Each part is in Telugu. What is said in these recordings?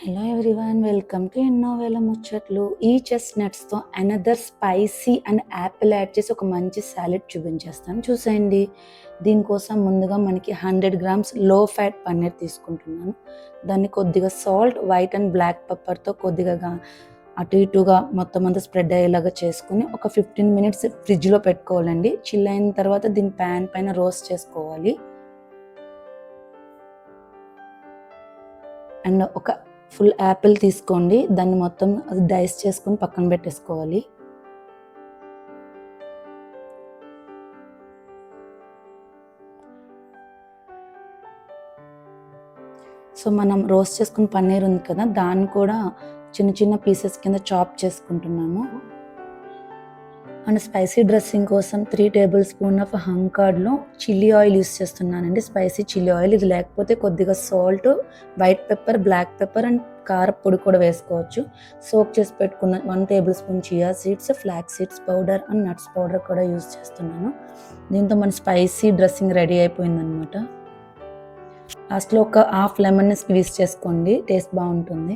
హలో ఎవ్రీవన్, వెల్కమ్ టు ఎన్నో వేల ముచ్చట్లు. ఈ చెస్ట్నట్స్తో another spicy and apple add చేసి ఒక మంచి సాలెడ్ చూపించేస్తాను, చూసేయండి. దీనికోసం ముందుగా మనకి 100 గ్రామ్స్ లో ఫ్యాట్ పన్నీర్ తీసుకుంటున్నాను. దాన్ని కొద్దిగా సాల్ట్, వైట్ అండ్ బ్లాక్ పెప్పర్తో కొద్దిగా అటు ఇటుగా మొత్తం అంతా స్ప్రెడ్ అయ్యేలాగా చేసుకుని ఒక 15 మినిట్స్ ఫ్రిడ్జ్లో పెట్టుకోవాలండి. చిల్ అయిన తర్వాత దీన్ని ప్యాన్ పైన రోస్ట్ చేసుకోవాలి. అండ్ ఒక ఫుల్ యాపిల్ తీసుకోండి, దాన్ని మొత్తం డైస్ చేసుకొని పక్కన పెట్టేసుకోవాలి. సో మనం రోస్ట్ చేసుకున్న పన్నీర్ ఉంది కదా, దాన్ని కూడా చిన్న చిన్న పీసెస్ కింద చాప్ చేసుకుంటున్నాము. అండ్ స్పైసీ డ్రెస్సింగ్ కోసం 3 టేబుల్ స్పూన్ ఆఫ్ హంకార్డ్లో చిల్లీ ఆయిల్ యూస్ చేస్తున్నానండి. Spicy chilli oil. ఇది లేకపోతే కొద్దిగా salt, white pepper, black pepper and కారపొడి కూడా వేసుకోవచ్చు. సోక్ చేసి పెట్టుకున్న 1 tablespoon chia seeds, flax seeds powder and nuts powder కూడా యూస్ చేస్తున్నాను. దీంతో మన స్పైసీ డ్రెస్సింగ్ రెడీ అయిపోయిందనమాట. లాస్ట్లో ఒక హాఫ్ లెమన్ని స్క్వీజ్ చేసుకోండి, టేస్ట్ బాగుంటుంది.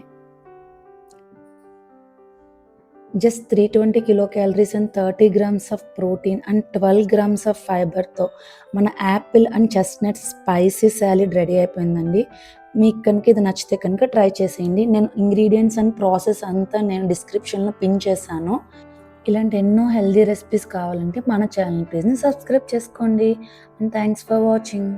Just 320 kilo calories and 30 grams of protein and 12 grams of ఫైబర్తో మన Apple and chestnut spicy salad ready అయిపోయిందండి. మీకు కనుక ఇది నచ్చితే కనుక ట్రై చేసేయండి. నేను ఇంగ్రీడియంట్స్ అండ్ ప్రాసెస్ అంతా నేను డిస్క్రిప్షన్లో పిన్ చేశాను. ఇలాంటి ఎన్నో హెల్దీ రెసిపీస్ కావాలంటే మన ఛానల్ ప్లీజ్ని సబ్స్క్రైబ్ చేసుకోండి. And thanks for watching.